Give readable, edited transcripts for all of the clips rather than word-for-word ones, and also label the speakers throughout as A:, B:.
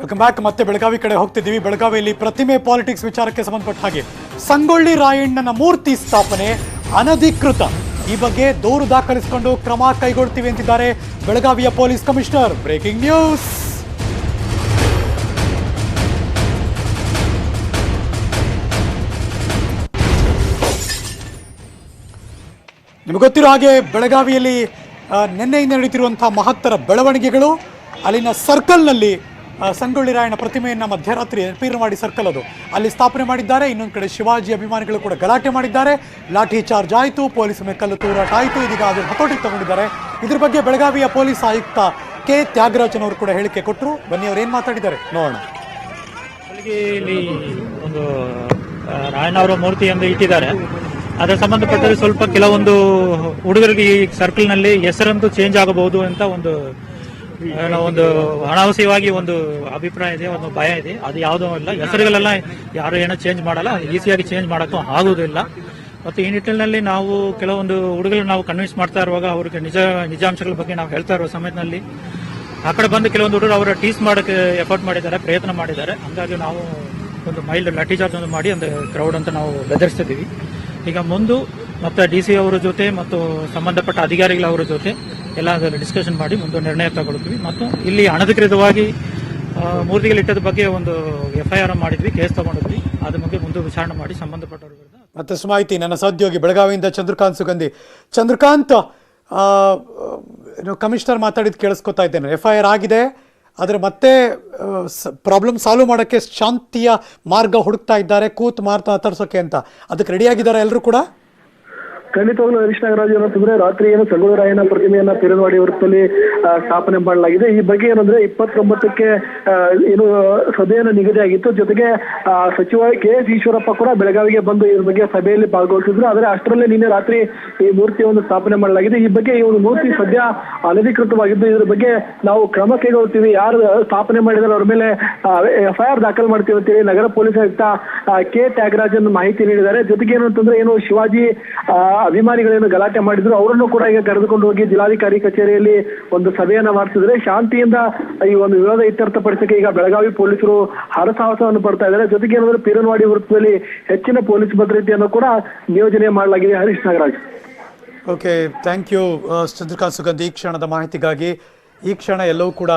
A: Welcome back. ಮತ್ತೆ ಬೆಳಗಾವಿ ಕಡೆ ಹೋಗ್ತಿದ್ದೀವಿ. ಬೆಳಗಾವಿಯಲ್ಲಿ ಪ್ರತಿಮೆ ಪಾಲಿಟಿಕ್ಸ್ ವಿಚಾರಕ್ಕೆ ಸಂಬಂಧಪಟ್ಟ ಹಾಗೆ ಸಂಗೊಳ್ಳಿ ರಾಯಣ್ಣನ ಮೂರ್ತಿ ಸ್ಥಾಪನೆ ಅನಧಿಕೃತ, ಈ ಬಗ್ಗೆ ದೂರು ದಾಖಲಿಸಿಕೊಂಡು ಕ್ರಮ ಕೈಗೊಳ್ತೀವಿ ಅಂತಿದ್ದಾರೆ ಬೆಳಗಾವಿಯ ಪೊಲೀಸ್ ಕಮಿಷನರ್. Breaking news. ನಿಮಗೆ ಗೊತ್ತಿರೋ ಹಾಗೆ ಬೆಳಗಾವಿಯಲ್ಲಿ ನಿನ್ನೆಯಿಂದ ನಡೀತಿರುವಂತಹ ಮಹತ್ತರ ಬೆಳವಣಿಗೆಗಳು. ಅಲ್ಲಿನ ಸರ್ಕಲ್ನಲ್ಲಿ ಸಂಗೊಳ್ಳಿ ರಾಯಣ್ಣ ಪ್ರತಿಮೆಯನ್ನು ಮಧ್ಯರಾತ್ರಿ ಪೀರ್ನವಾಡಿ ಸರ್ಕಲ್ ಅದು ಅಲ್ಲಿ ಸ್ಥಾಪನೆ ಮಾಡಿದ್ದಾರೆ. ಇನ್ನೊಂದು ಕಡೆ ಶಿವಾಜಿ ಅಭಿಮಾನಿಗಳು ಕೂಡ ಗಲಾಟೆ ಮಾಡಿದ್ದಾರೆ. ಲಾಠಿ ಚಾರ್ಜ್ ಆಯಿತು, ಪೊಲೀಸ್ ಮೇಲೆ ಕಲ್ಲು ತೂರಾಟ ಆಯಿತು. ಇದೀಗ ಅದನ್ನು ಹತೋಟಿಗೆ ತಗೊಂಡಿದ್ದಾರೆ. ಇದ್ರ ಬಗ್ಗೆ ಬೆಳಗಾವಿಯ ಪೊಲೀಸ್ ಆಯುಕ್ತ ಕೆ ತ್ಯಾಗರಾಜನ್ ಅವರು ಕೂಡ ಹೇಳಿಕೆ ಕೊಟ್ಟರು. ಬನ್ನಿ ಅವ್ರು ಏನು ಮಾತಾಡಿದ್ದಾರೆ ನೋಡೋಣ.
B: ಇಲ್ಲಿ ಒಂದು ರಾಯಣ್ಣ ಅವರ ಮೂರ್ತಿಯನ್ನು ಇಟ್ಟಿದ್ದಾರೆ. ಅದರ ಸಂಬಂಧಪಟ್ಟರೆ ಸ್ವಲ್ಪ ಕೆಲವೊಂದು ಹುಡುಗರಿಗೆ ಈ ಸರ್ಕಲ್ನಲ್ಲಿ ಹೆಸರಂತೂ ಚೇಂಜ್ ಆಗಬಹುದು ಅಂತ ಒಂದು ಅನಾವಶ್ಯವಾಗಿ ಒಂದು ಅಭಿಪ್ರಾಯ ಇದೆ, ಒಂದು ಭಯ ಇದೆ. ಅದು ಯಾವುದೂ ಇಲ್ಲ. ಹೆಸರುಗಳೆಲ್ಲ ಯಾರು ಏನೋ ಚೇಂಜ್ ಮಾಡಲ್ಲ, ಈಸಿಯಾಗಿ ಚೇಂಜ್ ಮಾಡೋಕ್ಕೂ ಆಗುವುದಿಲ್ಲ. ಮತ್ತು ಈ ನಿಟ್ಟಿನಲ್ಲಿ ನಾವು ಕೆಲವೊಂದು ಹುಡುಗರನ್ನ ನಾವು ಕನ್ವಿನ್ಸ್ ಮಾಡ್ತಾ ಇರುವಾಗ ಅವ್ರಿಗೆ ನಿಜಾಂಶಗಳ ಬಗ್ಗೆ ನಾವು ಹೇಳ್ತಾ ಇರುವ ಸಮಯದಲ್ಲಿ ಆ ಕಡೆ ಬಂದು ಕೆಲವೊಂದು ಹುಡುಗರು ಅವರ ಟೀಸ್ ಮಾಡೋಕ್ಕೆ ಎಫರ್ಟ್ ಮಾಡಿದ್ದಾರೆ, ಪ್ರಯತ್ನ ಮಾಡಿದ್ದಾರೆ. ಹಂಗಾಗಿ ನಾವು ಒಂದು ಮೈಲ್ಡ್ ಲಾಠಿ ಚಾರ್ಜ್ ಒಂದು ಮಾಡಿ ಒಂದು ಕ್ರೌಡ್ ಅಂತ ನಾವು ಬೆದರಿಸ್ತಿದ್ದೀವಿ. ಈಗ ಮುಂದೆ ಮತ್ತೆ DC ಅವರ ಜೊತೆ ಮತ್ತು ಸಂಬಂಧಪಟ್ಟ ಅಧಿಕಾರಿಗಳವರ ಜೊತೆ ಎಲ್ಲ ಡಿಸ್ಕಷನ್ ಮಾಡಿ ಮುಂದೆ ನಿರ್ಣಯ ತಗೊಳ್ತೀವಿ. ಮತ್ತು ಇಲ್ಲಿ ಅನಧಿಕೃತವಾಗಿ ಮೂರ್ತಿಗಳಿಟ್ಟದ ಬಗ್ಗೆ ಒಂದು FIR ಮಾಡಿದ್ವಿ, ಕೇಸ್ ತಗೊಂಡಿದ್ವಿ. ಅದ್ರ ಬಗ್ಗೆ ಮುಂದೆ ವಿಚಾರಣೆ ಮಾಡಿ ಸಂಬಂಧಪಟ್ಟವ್ರ ವಿರುದ್ಧ.
A: ಮತ್ತಷ್ಟು ಮಾಹಿತಿ ನನ್ನ ಸಹೋದ್ಯೋಗಿ ಬೆಳಗಾವಿಯಿಂದ ಚಂದ್ರಕಾಂತ್ ಸುಗಂಧಿ. ಚಂದ್ರಕಾಂತ್, ಕಮಿಷನರ್ ಮಾತಾಡಿದ್ದು ಕೇಳಿಸ್ಕೊತಾ ಇದ್ದೇನೆ. FIR ಆಗಿದೆ, ಆದರೆ ಮತ್ತೆ ಪ್ರಾಬ್ಲಮ್ ಸಾಲ್ವ್ ಮಾಡೋಕ್ಕೆ ಶಾಂತಿಯ ಮಾರ್ಗ ಹುಡುಕ್ತಾ ಇದ್ದಾರೆ, ಕೂತು ಮಾತಾಡ್ಸೋಕೆ ಅಂತ. ಅದಕ್ಕೆ ರೆಡಿಯಾಗಿದ್ದಾರೆ ಎಲ್ಲರೂ ಕೂಡ?
C: ಖಂಡಿತವಾಗ್ಲೂ ಹರೀಶ್ ನಾಗರಾಜ್ ಏನಂತಂದ್ರೆ ರಾತ್ರಿ ಏನು ಸಂಗೊಳ್ಳಿ ರಾಯಣ್ಣ ಪ್ರತಿಮೆಯನ್ನ ಪೀರನವಾಡಿ ವೃತ್ತದಲ್ಲಿ ಸ್ಥಾಪನೆ ಮಾಡಲಾಗಿದೆ. ಈ ಬಗ್ಗೆ ಏನಂದ್ರೆ 29ಕ್ಕೆ ಏನು ಸಭೆಯನ್ನು ನಿಗದಿ ಆಗಿತ್ತು. ಜೊತೆಗೆ ಸಚಿವ KS ಈಶ್ವರಪ್ಪ ಕೂಡ ಬೆಳಗಾವಿಗೆ ಬಂದು ಇದ್ರ ಬಗ್ಗೆ ಸಭೆಯಲ್ಲಿ ಪಾಲ್ಗೊಳ್ತಿದ್ರು. ಆದರೆ ಅಷ್ಟರಲ್ಲೇ ನಿನ್ನೆ ರಾತ್ರಿ ಈ ಮೂರ್ತಿಯನ್ನು ಸ್ಥಾಪನೆ ಮಾಡಲಾಗಿದೆ. ಈ ಬಗ್ಗೆ ಈ ಒಂದು ಮೂರ್ತಿ ಸದ್ಯ ಅನಧಿಕೃತವಾಗಿದ್ದು ಇದ್ರ ಬಗ್ಗೆ ನಾವು ಕ್ರಮ ಕೈಗೊಳ್ತೀವಿ, ಯಾರು ಸ್ಥಾಪನೆ ಮಾಡಿದರೆ ಅವ್ರ ಮೇಲೆ FIR ದಾಖಲು ಮಾಡ್ತೀವಿ ಅಂತೇಳಿ ನಗರ ಪೊಲೀಸ್ ಆಯುಕ್ತ ಕೆ ತ್ಯಾಗರಾಜನ್ ಮಾಹಿತಿ ನೀಡಿದ್ದಾರೆ. ಜೊತೆಗೆ ಏನು ಅಂತಂದ್ರೆ ಏನು ಶಿವಾಜಿ ಅಭಿಮಾನಿಗಳೇನು ಗಲಾಟೆ ಮಾಡಿದ್ರು ಅವರನ್ನು ಕೂಡ ಈಗ ಕರೆದುಕೊಂಡು ಹೋಗಿ ಜಿಲ್ಲಾಧಿಕಾರಿ ಕಚೇರಿಯಲ್ಲಿ ಒಂದು ಸಭೆಯನ್ನ ಮಾಡಿಸಿದ್ರೆ ಶಾಂತಿಯಿಂದ ಈ ಒಂದು ವಿರೋಧ ಇತ್ಯರ್ಥಪಡಿಸಕ್ಕೆ ಈಗ ಬೆಳಗಾವಿ ಪೊಲೀಸರು ಹರಸಾಹಸವನ್ನು ಪಡ್ತಾ ಇದ್ದಾರೆ. ಜೊತೆಗೆ ಏನಂದ್ರೆ ಪೀರನವಾಡಿ ವೃತ್ತದಲ್ಲಿ ಹೆಚ್ಚಿನ ಪೊಲೀಸ್ ಭದ್ರತೆಯನ್ನು ಕೂಡ ನಿಯೋಜನೆ ಮಾಡಲಾಗಿದೆ. Harish Nagaraj.
A: Okay, thank you Chandrakant Sugandhi ಈ ಕ್ಷಣದ ಮಾಹಿತಿಗಾಗಿ. ಈ ಕ್ಷಣ ಎಲ್ಲವೂ ಕೂಡ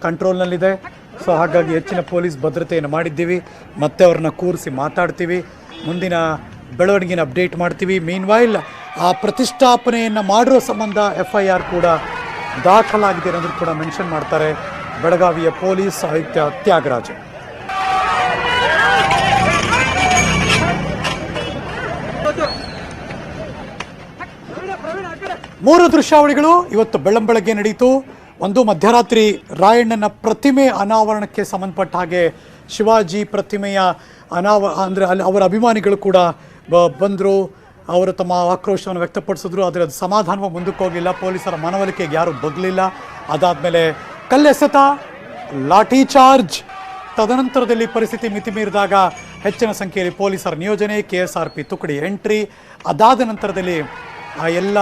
A: ಕಂಟ್ರೋಲ್ನಲ್ಲಿದೆ. ಸೊ ಹಾಗಾಗಿ ಹೆಚ್ಚಿನ ಪೊಲೀಸ್ ಭದ್ರತೆಯನ್ನು ಮಾಡಿದ್ದೀವಿ. ಮತ್ತೆ ಅವ್ರನ್ನ ಕೂರಿಸಿ ಮಾತಾಡ್ತೀವಿ, ಮುಂದಿನ ಬೆಳವಣಿಗೆನ ಅಪ್ಡೇಟ್ ಮಾಡ್ತೀವಿ. ಮೀನ್ವೈಲ್ ಆ ಪ್ರತಿಷ್ಠಾಪನೆಯನ್ನು ಮಾಡಿರೋ ಸಂಬಂಧ FIR ಕೂಡ ದಾಖಲಾಗಿದೆ ಅನ್ನೋದು ಕೂಡ ಮೆನ್ಷನ್ ಮಾಡ್ತಾರೆ ಬೆಳಗಾವಿಯ ಪೊಲೀಸ್ ಆಯುಕ್ತ ತ್ಯಾಗರಾಜ್. ಮೂರು ದೃಶ್ಯಾವಳಿಗಳು ಇವತ್ತು ಬೆಳ್ಳಂಬೆಳಗ್ಗೆ ನಡೆಯಿತು. ಒಂದು, ಮಧ್ಯರಾತ್ರಿ ರಾಯಣ್ಣನ ಪ್ರತಿಮೆ ಅನಾವರಣಕ್ಕೆ ಸಂಬಂಧಪಟ್ಟ ಹಾಗೆ ಶಿವಾಜಿ ಪ್ರತಿಮೆಯ ಅಂದರೆ ಅಲ್ಲಿ ಅವರ ಅಭಿಮಾನಿಗಳು ಕೂಡ ಬಂದರು, ಅವರು ತಮ್ಮ ಆಕ್ರೋಶವನ್ನು ವ್ಯಕ್ತಪಡಿಸಿದ್ರು. ಆದರೆ ಅದು ಸಮಾಧಾನವಾಗಿ ಮುಂದಕ್ಕೆ ಹೋಗಲಿಲ್ಲ. ಪೊಲೀಸರ ಮನವೊಲಿಕೆಗೆ ಯಾರೂ ಬಗ್ಲಿಲ್ಲ. ಅದಾದಮೇಲೆ ಕಲ್ಲೆಸೆತ, ಲಾಠಿ ಚಾರ್ಜ್. ತದನಂತರದಲ್ಲಿ ಪರಿಸ್ಥಿತಿ ಮಿತಿಮೀರಿದಾಗ ಹೆಚ್ಚಿನ ಸಂಖ್ಯೆಯಲ್ಲಿ ಪೊಲೀಸರ ನಿಯೋಜನೆ, KSRP ತುಕಡಿ ಎಂಟ್ರಿ. ಅದಾದ ನಂತರದಲ್ಲಿ ಎಲ್ಲ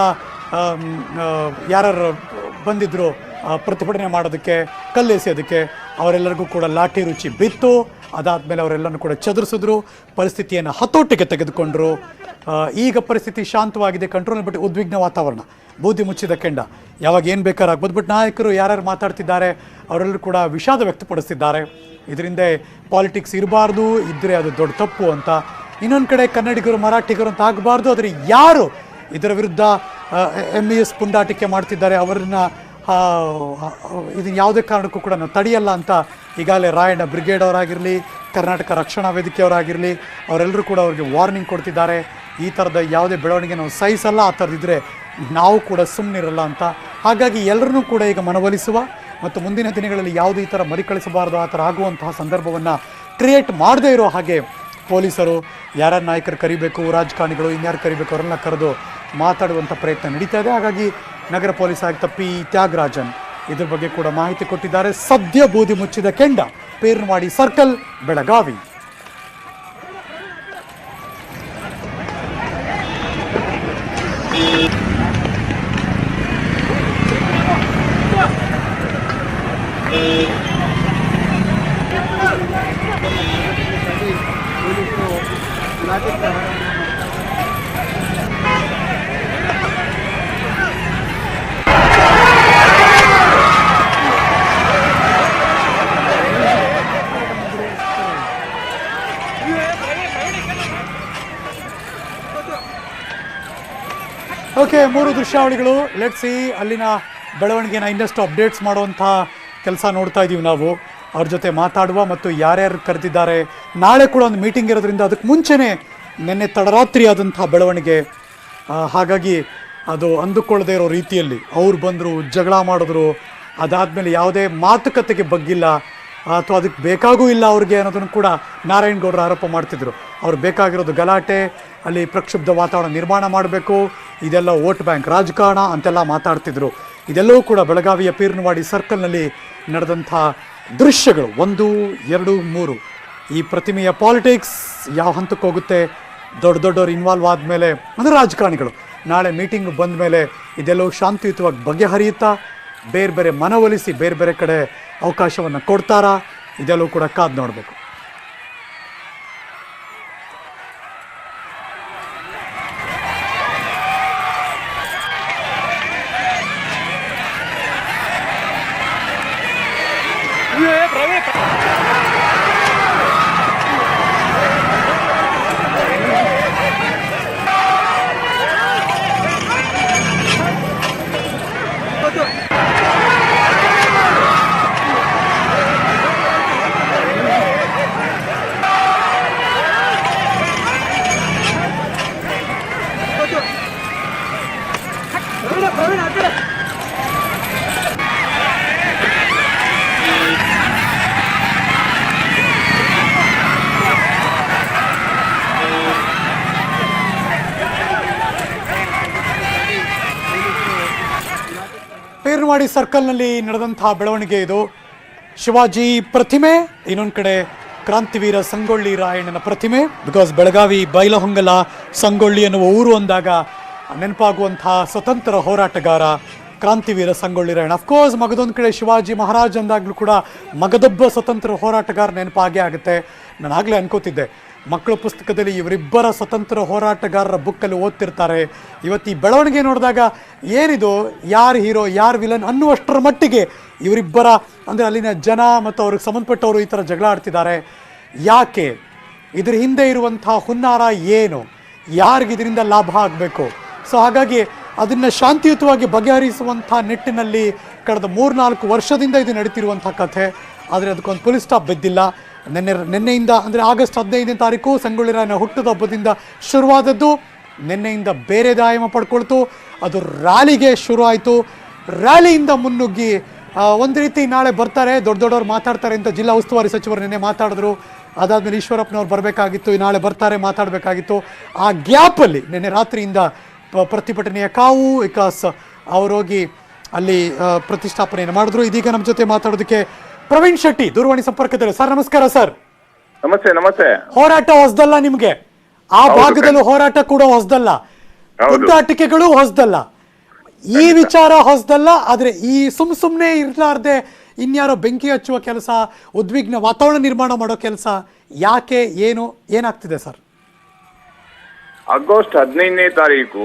A: ಯಾರು ಬಂದಿದ್ದರು ಪ್ರತಿಭಟನೆ ಮಾಡೋದಕ್ಕೆ, ಕಲ್ಲೆಸೆಯೋದಕ್ಕೆ, ಅವರೆಲ್ಲರಿಗೂ ಕೂಡ ಲಾಠಿ ರುಚಿ ಬಿತ್ತು. ಅದಾದಮೇಲೆ ಅವರೆಲ್ಲನೂ ಕೂಡ ಚದುರಿಸಿದ್ರು, ಪರಿಸ್ಥಿತಿಯನ್ನು ಹತೋಟಿಗೆ ತೆಗೆದುಕೊಂಡರು. ಈಗ ಪರಿಸ್ಥಿತಿ ಶಾಂತವಾಗಿದೆ, ಕಂಟ್ರೋಲ್. ಬಟ್ ಉದ್ವಿಗ್ನ ವಾತಾವರಣ, ಬೂದಿ ಮುಚ್ಚಿದ ಕೆಂಡ, ಯಾವಾಗ ಏನು ಬೇಕಾದ್ರೂ ಆಗ್ಬೋದು. ಬಟ್ ನಾಯಕರು ಯಾರ್ಯಾರು ಮಾತಾಡ್ತಿದ್ದಾರೆ ಅವರೆಲ್ಲರೂ ಕೂಡ ವಿಷಾದ ವ್ಯಕ್ತಪಡಿಸ್ತಿದ್ದಾರೆ. ಇದರಿಂದ ಪಾಲಿಟಿಕ್ಸ್ ಇರಬಾರ್ದು, ಇದ್ದರೆ ಅದು ದೊಡ್ಡ ತಪ್ಪು ಅಂತ. ಇನ್ನೊಂದು ಕಡೆ ಕನ್ನಡಿಗರು ಮರಾಠಿಗರು ಅಂತ ಆಗಬಾರ್ದು. ಆದರೆ ಯಾರು ಇದರ ವಿರುದ್ಧ MES ಪುಂಡಾಟಿಕೆ ಮಾಡ್ತಿದ್ದಾರೆ ಅವರನ್ನು ಇದನ್ನು ಯಾವುದೇ ಕಾರಣಕ್ಕೂ ಕೂಡ ನಾವು ತಡೆಯಲ್ಲ ಅಂತ ಈಗಾಗಲೇ ರಾಯಣ್ಣ ಬ್ರಿಗೇಡ್ ಅವರಾಗಿರಲಿ, ಕರ್ನಾಟಕ ರಕ್ಷಣಾ ವೇದಿಕೆಯವರಾಗಿರಲಿ, ಅವರೆಲ್ಲರೂ ಕೂಡ ಅವ್ರಿಗೆ ವಾರ್ನಿಂಗ್ ಕೊಡ್ತಿದ್ದಾರೆ. ಈ ಥರದ ಯಾವುದೇ ಬೆಳವಣಿಗೆ ನಾವು ಸಹಿಸಲ್ಲ, ಆ ಥರದಿದ್ದರೆ ನಾವು ಕೂಡ ಸುಮ್ಮನಿರಲ್ಲ ಅಂತ. ಹಾಗಾಗಿ ಎಲ್ಲರನ್ನೂ ಕೂಡ ಈಗ ಮನವೊಲಿಸುವ ಮತ್ತು ಮುಂದಿನ ದಿನಗಳಲ್ಲಿ ಯಾವುದೇ ಈ ಥರ ಮರುಕಳಿಸಬಾರ್ದು, ಆ ಥರ ಆಗುವಂತಹ ಸಂದರ್ಭವನ್ನು ಕ್ರಿಯೇಟ್ ಮಾಡದೇ ಇರೋ ಹಾಗೆ ಪೊಲೀಸರು ಯಾರ್ಯಾರು ನಾಯಕರು ಕರಿಬೇಕು, ರಾಜಕಾರಣಿಗಳು ಇನ್ಯಾರು ಕರಿಬೇಕು ಅವರೆಲ್ಲ ಕರೆದು ಮಾತಾಡುವಂಥ ಪ್ರಯತ್ನ ನಡೀತಾ ಇದೆ. ಹಾಗಾಗಿ ನಗರ ಪೊಲೀಸ್ ಆಯುಕ್ತ P ತ್ಯಾಗರಾಜನ್ ಇದ್ರ ಬಗ್ಗೆ ಕೂಡ ಮಾಹಿತಿ ಕೊಟ್ಟಿದ್ದಾರೆ. ಸದ್ಯ ಬೂದಿ ಮುಚ್ಚಿದ ಕೆಂಡ, ಪೀರ್ನವಾಡಿ ಸರ್ಕಲ್, ಬೆಳಗಾವಿ. ಓಕೆ, 3 ದೃಶ್ಯಾವಳಿಗಳು. ಲೆಟ್ಸ್ ಸಿ ಅಲ್ಲಿನ ಬೆಳವಣಿಗೆನ ಇನ್ನಷ್ಟು ಅಪ್ಡೇಟ್ಸ್ ಮಾಡುವಂಥ ಕೆಲಸ ನೋಡ್ತಾ ಇದ್ದೀವಿ ನಾವು. ಅವ್ರ ಜೊತೆ ಮಾತಾಡುವ ಮತ್ತು ಯಾರ್ಯಾರು ಕರೆದಿದ್ದಾರೆ. ನಾಳೆ ಕೂಡ ಒಂದು ಮೀಟಿಂಗ್ ಇರೋದ್ರಿಂದ ಅದಕ್ಕೆ ಮುಂಚೆನೇ ನಿನ್ನೆ ತಡರಾತ್ರಿ ಆದಂಥ ಬೆಳವಣಿಗೆ. ಹಾಗಾಗಿ ಅದು ಅಂದುಕೊಳ್ಳದೆ ಇರೋ ರೀತಿಯಲ್ಲಿ ಅವ್ರು ಬಂದರು, ಜಗಳ ಮಾಡಿದ್ರು. ಅದಾದಮೇಲೆ ಯಾವುದೇ ಮಾತುಕತೆಗೆ ಬಗ್ಗಿಲ್ಲ ಅಥವಾ ಅದಕ್ಕೆ ಬೇಕಾಗೂ ಇಲ್ಲ ಅವ್ರಿಗೆ ಅನ್ನೋದನ್ನು ಕೂಡ ನಾರಾಯಣಗೌಡರು ಆರೋಪ ಮಾಡ್ತಿದ್ರು. ಅವ್ರು ಬೇಕಾಗಿರೋದು ಗಲಾಟೆ, ಅಲ್ಲಿ ಪ್ರಕ್ಷುಬ್ಧ ವಾತಾವರಣ ನಿರ್ಮಾಣ ಮಾಡಬೇಕು, ಇದೆಲ್ಲ ವೋಟ್ ಬ್ಯಾಂಕ್ ರಾಜಕಾರಣ ಅಂತೆಲ್ಲ ಮಾತಾಡ್ತಿದ್ರು. ಇದೆಲ್ಲವೂ ಕೂಡ ಬೆಳಗಾವಿಯ ಪೀರ್ನವಾಡಿ ಸರ್ಕಲ್ನಲ್ಲಿ ನಡೆದಂಥ ದೃಶ್ಯಗಳು. 1, 2, 3 ಈ ಪ್ರತಿಮೆಯ ಪಾಲಿಟಿಕ್ಸ್ ಯಾವ ಹಂತಕ್ಕೆ ಹೋಗುತ್ತೆ, ದೊಡ್ಡವರು ಇನ್ವಾಲ್ವ್ ಆದಮೇಲೆ ಅಂದರೆ ರಾಜಕಾರಣಿಗಳು ನಾಳೆ ಮೀಟಿಂಗ್ ಬಂದ ಮೇಲೆ ಇದೆಲ್ಲವೂ ಶಾಂತಿಯುತವಾಗಿ ಬಗೆಹರಿಯುತ್ತಾ, ಬೇರೆ ಬೇರೆ ಮನವೊಲಿಸಿ ಬೇರೆ ಬೇರೆ ಕಡೆ ಅವಕಾಶವನ್ನು ಕೊಡ್ತಾರಾ, ಇದೆಲ್ಲವೂ ಕೂಡ ಕಾದು ನೋಡಬೇಕು. ಪೀರ್ನವಾಡಿ ಸರ್ಕಲ್ನಲ್ಲಿ ನಡೆದಂತಹ ಬೆಳವಣಿಗೆ ಇದು. ಶಿವಾಜಿ ಪ್ರತಿಮೆ, ಇನ್ನೊಂದು ಕಡೆ ಕ್ರಾಂತಿವೀರ ಸಂಗೊಳ್ಳಿ ರಾಯಣ್ಣನ ಪ್ರತಿಮೆ. ಬಿಕಾಸ್ ಬೆಳಗಾವಿ ಬೈಲಹೊಂಗಲ ಸಂಗೊಳ್ಳಿ ಎನ್ನುವ ಊರು ಅಂದಾಗ ನೆನಪಾಗುವಂತಹ ಸ್ವತಂತ್ರ ಹೋರಾಟಗಾರ ಕ್ರಾಂತಿವೀರ ಸಂಗೊಳ್ಳಿ ರಾಯಣ್ಣ. ಅಫ್ಕೋರ್ಸ್ ಮಗದೊಂದು ಕಡೆ ಶಿವಾಜಿ ಮಹಾರಾಜ್ ಅಂದಾಗಲೂ ಕೂಡ ಮಗದೊಬ್ಬ ಸ್ವತಂತ್ರ ಹೋರಾಟಗಾರ ನೆನಪಾಗೇ ಆಗುತ್ತೆ. ನಾನು ಆಗಲೇ ಅನ್ಕೋತಿದ್ದೆ, ಮಕ್ಕಳ ಪುಸ್ತಕದಲ್ಲಿ ಇವರಿಬ್ಬರ ಸ್ವತಂತ್ರ ಹೋರಾಟಗಾರರ ಬುಕ್ಕಲ್ಲಿ ಓದ್ತಿರ್ತಾರೆ. ಇವತ್ತು ಈ ಬೆಳವಣಿಗೆ ನೋಡಿದಾಗ ಏನಿದು, ಯಾರು ಹೀರೋ ಯಾರು ವಿಲನ್ ಅನ್ನುವಷ್ಟರ ಮಟ್ಟಿಗೆ ಇವರಿಬ್ಬರ ಅಂದರೆ ಅಲ್ಲಿನ ಜನ ಮತ್ತು ಅವ್ರಿಗೆ ಸಂಬಂಧಪಟ್ಟವರು ಈ ಥರ ಜಗಳ ಆಡ್ತಿದ್ದಾರೆ. ಯಾಕೆ, ಇದ್ರ ಹಿಂದೆ ಇರುವಂಥ ಹುನ್ನಾರ ಏನು, ಯಾರಿಗೆ ಇದರಿಂದ ಲಾಭ ಆಗಬೇಕು? ಸೊ ಹಾಗಾಗಿ ಅದನ್ನು ಶಾಂತಿಯುತವಾಗಿ ಬಗೆಹರಿಸುವಂಥ ನಿಟ್ಟಿನಲ್ಲಿ ಕಳೆದ 3-4 ವರ್ಷದಿಂದ ಇದು ನಡೀತಿರುವಂಥ ಕಥೆ. ಆದರೆ ಅದಕ್ಕೊಂದು ಪೊಲೀಸ್ ಸ್ಟಾಪ್ ಬಿದ್ದಿಲ್ಲ. ನಿನ್ನೆಯಿಂದ ಅಂದರೆ ಆಗಸ್ಟ್ 15ನೇ ತಾರೀಕು ಸಂಗೊಳ್ಳಿ ರಾಯಣ್ಣ ಹುಟ್ಟದ ಹಬ್ಬದಿಂದ ಶುರುವಾದದ್ದು. ನಿನ್ನೆಯಿಂದ ಬೇರೆ ಆಯಾಮ ಪಡ್ಕೊಳ್ತು. ಅದು ರ್ಯಾಲಿಗೆ ಶುರು ಆಯಿತು. ರ್ಯಾಲಿಯಿಂದ ಮುನ್ನುಗ್ಗಿ ಒಂದು ರೀತಿ ನಾಳೆ ಬರ್ತಾರೆ, ದೊಡ್ಡವ್ರು ಮಾತಾಡ್ತಾರೆ ಅಂತ ಜಿಲ್ಲಾ ಉಸ್ತುವಾರಿ ಸಚಿವರು ನಿನ್ನೆ ಮಾತಾಡಿದ್ರು. ಅದಾದಮೇಲೆ ಈಶ್ವರಪ್ಪನವ್ರು ಬರಬೇಕಾಗಿತ್ತು, ನಾಳೆ ಬರ್ತಾರೆ ಮಾತಾಡಬೇಕಾಗಿತ್ತು. ಆ ಗ್ಯಾಪಲ್ಲಿ ನಿನ್ನೆ ರಾತ್ರಿಯಿಂದ ಪ್ರತಿಭಟನೆಯ ಕಾವು. ವಿಕಾಸ್ ಅವರೋಗಿ ಅಲ್ಲಿ ಪ್ರತಿಷ್ಠಾಪನೆಯನ್ನು ಮಾಡಿದ್ರು. ಇದೀಗ ನಮ್ಮ ಜೊತೆ ಮಾತಾಡೋದಕ್ಕೆ ಪ್ರವೀಣ್ ಶೆಟ್ಟಿ ದೂರವಾಣಿ ಸಂಪರ್ಕದಲ್ಲಿ. ಸರ್ ನಮಸ್ಕಾರ. ಸರ್
D: ನಮಸ್ತೆ. ನಮಸ್ತೆ.
A: ಹೋರಾಟ ಹೊಸದಲ್ಲ ನಿಮ್ಗೆ, ಆ ಭಾಗದಲ್ಲೂ ಹೋರಾಟ ಕೂಡ ಹೊಸದಲ್ಲ, ಗುದ್ದಾಟಿಕೆಗಳು ಹೊಸದಲ್ಲ, ಈ ವಿಚಾರ ಹೊಸದಲ್ಲ. ಆದ್ರೆ ಈ ಸುಮ್ನೆ ಇರ್ಲಾರ್ದೆ ಇನ್ಯಾರೋ ಬೆಂಕಿ ಹಚ್ಚುವ ಕೆಲಸ, ಉದ್ವಿಗ್ನ ವಾತಾವರಣ ನಿರ್ಮಾಣ ಮಾಡೋ ಕೆಲಸ ಯಾಕೆ, ಏನು ಏನಾಗ್ತಿದೆ ಸರ್?
D: ಆಗಸ್ಟ್ 15ನೇ ತಾರೀಕು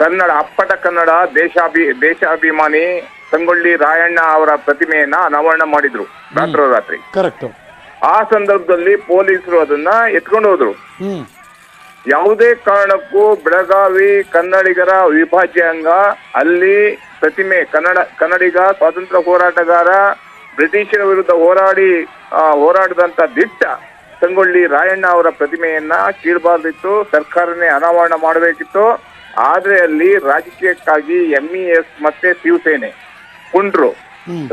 D: ಕನ್ನಡ ಅಪ್ಪಟ ಕನ್ನಡ ದೇಶಾಭಿಮಾನಿ ಸಂಗೊಳ್ಳಿ ರಾಯಣ್ಣ ಅವರ ಪ್ರತಿಮೆಯನ್ನ ಅನಾವರಣ ಮಾಡಿದ್ರು ರಾತ್ರೋರಾತ್ರಿ.
A: ಕರೆಕ್ಟ್.
D: ಆ ಸಂದರ್ಭದಲ್ಲಿ ಪೊಲೀಸರು ಅದನ್ನ ಎತ್ಕೊಂಡು ಹೋದ್ರು. ಯಾವುದೇ ಕಾರಣಕ್ಕೂ ಬೆಳಗಾವಿ ಕನ್ನಡಿಗರ ವಿಭಾಜ್ಯ ಅಂಗ, ಅಲ್ಲಿ ಪ್ರತಿಮೆ ಕನ್ನಡಿಗ ಸ್ವಾತಂತ್ರ್ಯ ಹೋರಾಟಗಾರ, ಬ್ರಿಟಿಷರ ವಿರುದ್ಧ ಹೋರಾಡಿದಂತ ದಿಟ್ಟ ಸಂಗೊಳ್ಳಿ ರಾಯಣ್ಣ ಅವರ ಪ್ರತಿಮೆಯನ್ನ ಕೀಳಬಾರ್ದಿತ್ತು, ಸರ್ಕಾರನೇ ಅನಾವರಣ ಮಾಡಬೇಕಿತ್ತು. ಆದ್ರೆ ಅಲ್ಲಿ ರಾಜಕೀಯಕ್ಕಾಗಿ MES ಮತ್ತೆ ಶಿವಸೇನೆ ಕುಂಡ್ರು.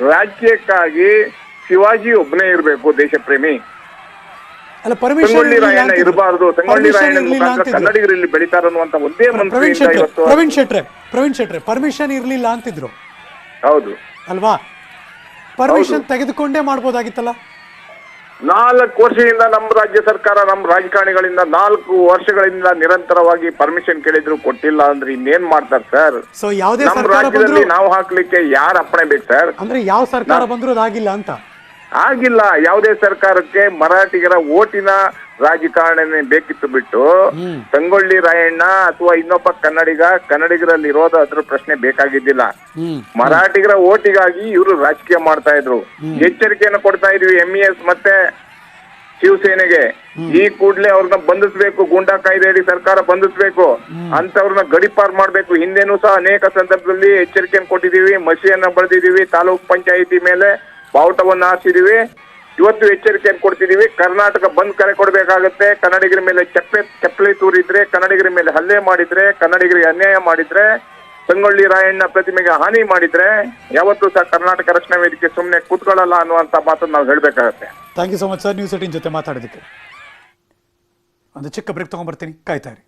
D: ರಾಜಕೀಯಕ್ಕಾಗಿ ಶಿವಾಜಿ ಒಬ್ಬನೇ ಇರಬೇಕು, ದೇಶ ಪ್ರೇಮಿ. ಸಂಗೊಳ್ಳಿ ರಾಯಣ್ಣ ಇರಬಾರ್ದು, ಸಂಗೊಳ್ಳಿ ರಾಯಣ್ಣ ಮುಖಾಂತರ ಕನ್ನಡಿಗರು ಇಲ್ಲಿ ಬೆಳಿತಾರ ಅನ್ನುವಂತ ಒಂದೇ ಮನಸ್ಸಿನಿಂದ ಇವತ್ತು
A: ಪ್ರವೀಣ್ ಶೆಟ್ರೆ ಪರ್ಮಿಷನ್ ಇರ್ಲಿಲ್ಲ ಅಂತಿದ್ರು.
D: ಹೌದು
A: ಅಲ್ವಾ? ಪರ್ಮಿಷನ್ ತೆಗೆದುಕೊಂಡೇ ಮಾಡ್ಬೋದಾಗಿತ್ತಲ್ಲ.
D: 4 ವರ್ಷದಿಂದ ನಮ್ಮ ರಾಜ್ಯ ಸರ್ಕಾರ, ನಮ್ಮ ರಾಜಕಾರಣಿಗಳಿಂದ 4 ವರ್ಷಗಳಿಂದ ನಿರಂತರವಾಗಿ ಪರ್ಮಿಷನ್ ಕೇಳಿದ್ರು, ಕೊಟ್ಟಿಲ್ಲ ಅಂದ್ರೆ ಇನ್ನೇನ್ ಮಾಡ್ತಾರೆ ಸರ್?
A: ಸೊ ಯಾವುದೇ
D: ನಮ್ಮ ರಾಜ್ಯದಲ್ಲಿ ನಾವು ಹಾಕ್ಲಿಕ್ಕೆ ಯಾರ ಅಪ್ಪಣೆ ಬೇಕು ಸರ್?
A: ಅಂದ್ರೆ ಯಾವ ಸರ್ಕಾರ ಬಂದ್ರು ಅದಾಗಿಲ್ಲ ಅಂತ.
D: ಆಗಿಲ್ಲ. ಯಾವುದೇ ಸರ್ಕಾರಕ್ಕೆ ಮರಾಠಿಗರ ಓಟಿನ ರಾಜಕಾರಣನೇ ಬೇಕಿತ್ತು ಬಿಟ್ಟು ಸಂಗೊಳ್ಳಿ ರಾಯಣ್ಣ ಅಥವಾ ಇನ್ನೊಬ್ಬ ಕನ್ನಡಿಗರಲ್ಲಿ ಇರೋದು ಅದ್ರ ಪ್ರಶ್ನೆ ಬೇಕಾಗಿದ್ದಿಲ್ಲ. ಮರಾಠಿಗರ ಓಟಿಗಾಗಿ ಇವರು ರಾಜಕೀಯ ಮಾಡ್ತಾ ಇದ್ರು. ಎಚ್ಚರಿಕೆಯನ್ನು ಕೊಡ್ತಾ ಇದ್ವಿ MES ಮತ್ತೆ ಶಿವಸೇನೆಗೆ, ಈ ಕೂಡಲೇ ಅವ್ರನ್ನ ಬಂಧಿಸ್ಬೇಕು, ಗೂಂಡಾ ಕಾಯ್ದೆಯಡಿ ಸರ್ಕಾರ ಬಂಧಿಸ್ಬೇಕು, ಅಂತವ್ರನ್ನ ಗಡಿಪಾರ್ ಮಾಡ್ಬೇಕು. ಹಿಂದೆನೂ ಸಹ ಅನೇಕ ಸಂದರ್ಭದಲ್ಲಿ ಎಚ್ಚರಿಕೆಯನ್ನು ಕೊಟ್ಟಿದೀವಿ, ಮಸಿಯನ್ನ ಬಳ್ದಿದೀವಿ, ತಾಲೂಕ್ ಪಂಚಾಯಿತಿ ಮೇಲೆ ಬಾವುಟವನ್ನ ಹಾರಿಸಿದೀವಿ. ಇವತ್ತು ಎಚ್ಚರಿಕೆಯನ್ನು ಕೊಡ್ತಿದೀವಿ. ಕರ್ನಾಟಕ ಬಂದ್ ಕರೆ ಕೊಡ್ಬೇಕಾಗತ್ತೆ. ಕನ್ನಡಿಗರ ಮೇಲೆ ಚಪ್ಪಲಿ ತೂರಿದ್ರೆ, ಕನ್ನಡಿಗರ ಮೇಲೆ ಹಲ್ಲೆ ಮಾಡಿದ್ರೆ, ಕನ್ನಡಿಗರಿಗೆ ಅನ್ಯಾಯ ಮಾಡಿದ್ರೆ, ಸಂಗೊಳ್ಳಿ ರಾಯಣ್ಣ ಪ್ರತಿಮೆಗೆ ಹಾನಿ ಮಾಡಿದ್ರೆ ಯಾವತ್ತೂ ಸಹ ಕರ್ನಾಟಕ ರಕ್ಷಣಾ ವೇದಿಕೆ ಸುಮ್ಮನೆ ಕೂತ್ಕೊಳ್ಳಲ್ಲ ಅನ್ನುವಂತ ಮಾತನ್ನು ನಾವು ಹೇಳ್ಬೇಕಾಗತ್ತೆ.
A: Thank you so much sir, news 18 ಜೊತೆ ಮಾತಾಡೋದಕ್ಕೆ. ಒಂದು ಚಿಕ್ಕ ಬ್ರೇಕ್ ತಗೊಂಡ್ಬರ್ತೀನಿ, ಕಾಯ್ತಾ ಇರಿ.